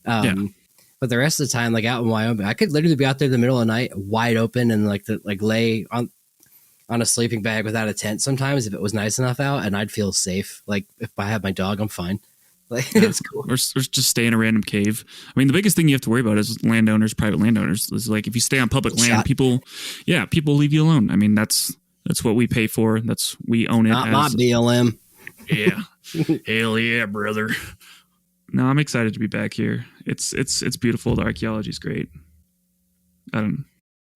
But the rest of the time, like out in Wyoming, I could literally be out there in the middle of the night wide open and like lay on a sleeping bag without a tent sometimes if it was nice enough out, and I'd feel safe. Like if I have my dog, I'm fine. Like it's cool. Or just stay in a random cave. I mean, the biggest thing you have to worry about is landowners, private landowners. Is like if you stay on public land, people leave you alone. I mean, that's what we pay for. We own it. Not my BLM. Yeah. Hell yeah, brother. No, I'm excited to be back here. It's beautiful. The archaeology is great.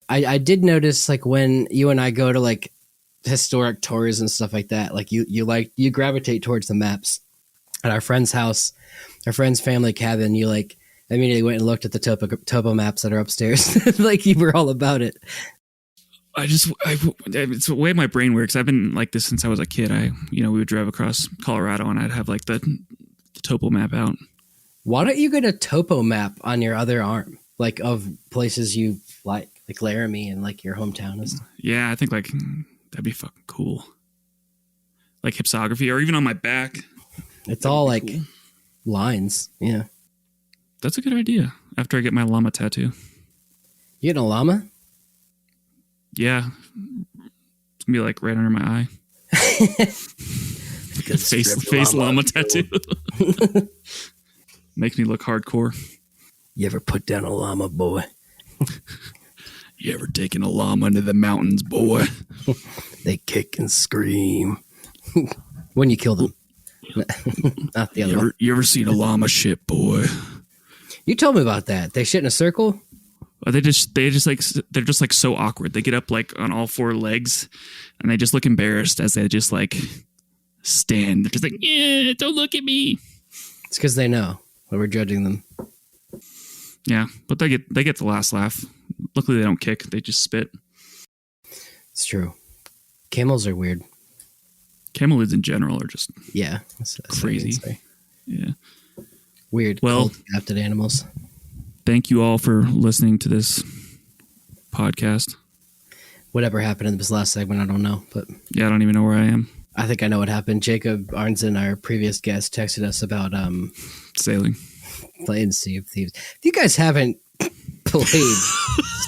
I did notice like when you and I go to like historic tours and stuff like that, like you gravitate towards the maps. At our friend's house, our friend's family cabin, you like immediately went and looked at the topo maps that are upstairs. Like you were all about it. It's the way my brain works. I've been like this since I was a kid. We would drive across Colorado and I'd have like the topo map out. Why don't you get a topo map on your other arm, like of places you like Laramie and like your hometown and stuff? Yeah, I think like that'd be fucking cool. Like hypsography, or even on my back. It's all like cool lines. Yeah. That's a good idea. After I get my llama tattoo. You getting a llama? Yeah. It's going to be like right under my eye. face llama tattoo. Makes me look hardcore. You ever put down a llama, boy? You ever taken a llama into the mountains, boy? They kick and scream. When you kill them. Not the other one. You ever seen a llama shit, boy? You told me about that. They shit in a circle? They're just like so awkward. They get up like on all four legs and they just look embarrassed as they just like stand. They're just like, yeah, don't look at me. It's because they know that we're judging them. Yeah, but they get the last laugh. Luckily they don't kick. They just spit. It's true. Camels are weird. Camelids in general are just that's crazy. Yeah. Weird. Well, adapted animals. Thank you all for listening to this podcast. Whatever happened in this last segment, I don't know. But yeah, I don't even know where I am. I think I know what happened. Jacob Arnson, our previous guest, texted us about sailing. Playing Sea of Thieves. If you guys haven't played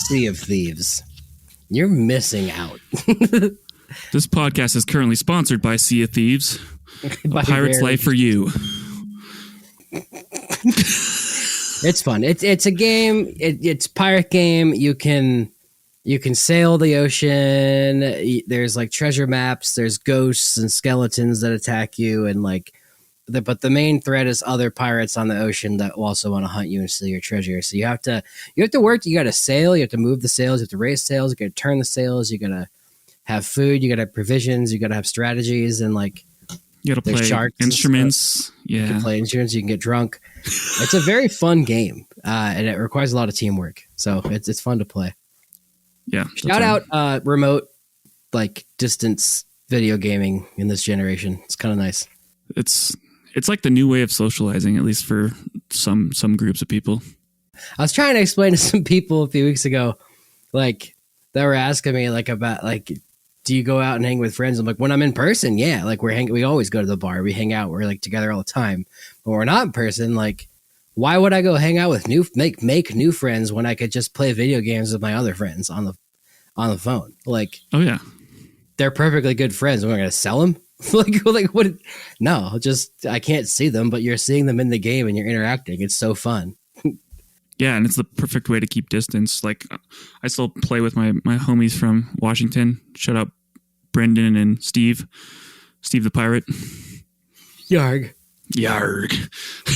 Sea of Thieves, you're missing out. This podcast is currently sponsored by Sea of Thieves. A Pirate's Life for you. It's fun. It's a game. It's a pirate game. You can sail the ocean. There's like treasure maps. There's ghosts and skeletons that attack you, and like, but the main threat is other pirates on the ocean that also want to hunt you and steal your treasure. So you have to work. You got to sail. You have to move the sails. You have to raise sails. You got to turn the sails. You got to have food, you gotta have provisions, you gotta have strategies, and like you gotta play sharks instruments. You can play instruments, you can get drunk. It's a very fun game, and it requires a lot of teamwork, so it's fun to play. Yeah, shout out remote, like distance video gaming in this generation. It's kind of nice. It's like the new way of socializing, at least for some groups of people. I was trying to explain to some people a few weeks ago, like that were asking me like about like, do you go out and hang with friends? I'm like, when I'm in person, yeah, like we always go to the bar, we hang out, we're like together all the time. But when we're not in person, like, why would I go hang out with make new friends when I could just play video games with my other friends on the phone? Like, oh yeah, they're perfectly good friends. We're gonna sell them. like what? No, just I can't see them, but you're seeing them in the game and you're interacting. It's so fun. Yeah, and it's the perfect way to keep distance. Like, I still play with my homies from Washington. Shout out Brendan and Steve the pirate. Yarg.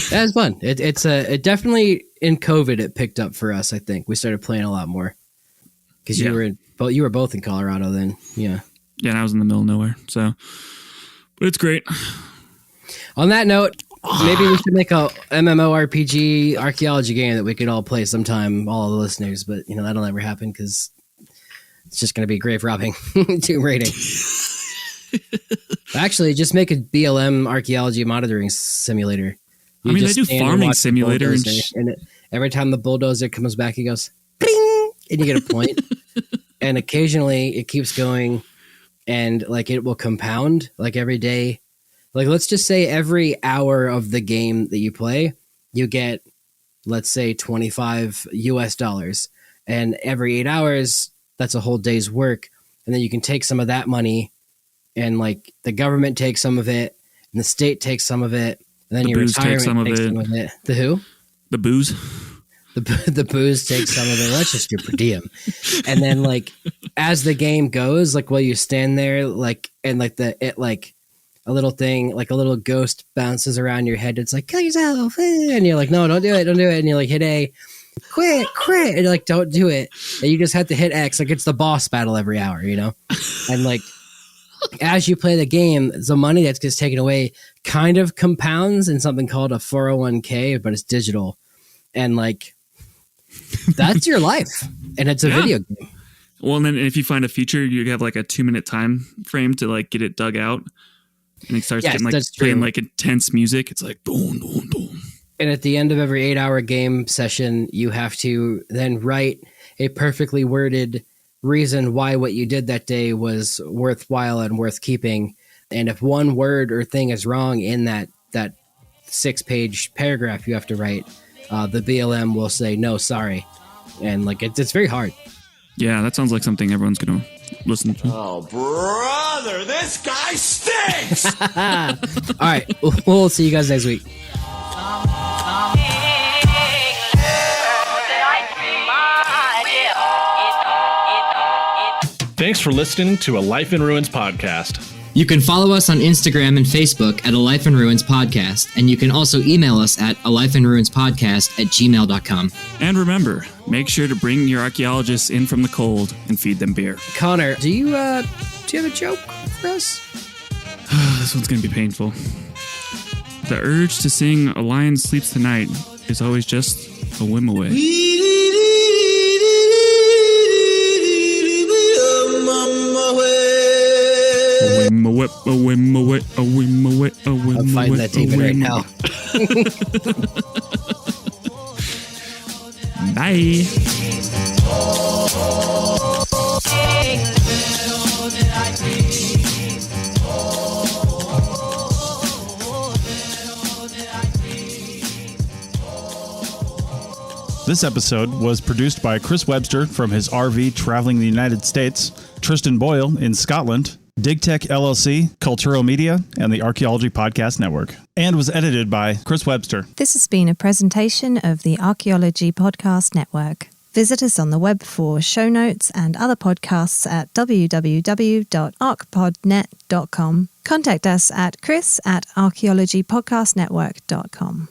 That's fun. It definitely in COVID it picked up for us. I think we started playing a lot more because you were both in Colorado then. Yeah, and I was in the middle of nowhere. So, but it's great. On that note, maybe we should make a MMORPG archaeology game that we could all play sometime, all the listeners. But that'll never happen because it's just going to be grave robbing, tomb raiding. Actually, just make a BLM archaeology monitoring simulator. They do farming simulator, and every time the bulldozer comes back, he goes, "Bing!" and you get a point. And occasionally, it keeps going, and like it will compound like every day. Like, let's just say every hour of the game that you play, you get, let's say, $25 and every 8 hours, that's a whole day's work. And then you can take some of that money, and like the government takes some of it, and the state takes some of it, and then your retirement takes some of it. The who? The booze. The booze takes some of it. Let's just do per diem. And then like as the game goes, like while you stand there, like and like a little thing, like a little ghost bounces around your head. It's like, kill yourself. And you're like, no, don't do it. And you're like, hit A, quit. And you're like, don't do it. And you just have to hit X. Like it's the boss battle every hour, And like, as you play the game, the money that gets taken away kind of compounds in something called a 401k, but it's digital. And like, that's your life. And it's a video game. Well, and then if you find a feature, you have like a 2-minute time frame to like get it dug out. And it starts getting like playing like intense music. It's like boom, boom, boom. And at the end of every 8-hour game session, you have to then write a perfectly worded reason why what you did that day was worthwhile and worth keeping. And if one word or thing is wrong in that 6-page paragraph you have to write, the BLM will say, no, sorry. And like it's very hard. Yeah, that sounds like something everyone's going to listen to. Oh, brother, this guy stinks! All right, we'll see you guys next week. Thanks for listening to A Life in Ruins podcast. You can follow us on Instagram and Facebook at A Life in Ruins Podcast, and you can also email us at alifeinruinspodcast@gmail.com. And remember, make sure to bring your archaeologists in from the cold and feed them beer. Connor, do you have a joke for us? This one's going to be painful. The urge to sing A Lion Sleeps Tonight is always just a whim away. I'm fighting that demon right now. Bye. This episode was produced by Chris Webster from his RV traveling the United States, Tristan Boyle in Scotland, DigTech LLC, Culturo Media, and the Archaeology Podcast Network, and was edited by Chris Webster. This has been a presentation of the Archaeology Podcast Network. Visit us on the web for show notes and other podcasts at www.archpodnet.com. Contact us at chris@archaeologypodcastnetwork.com.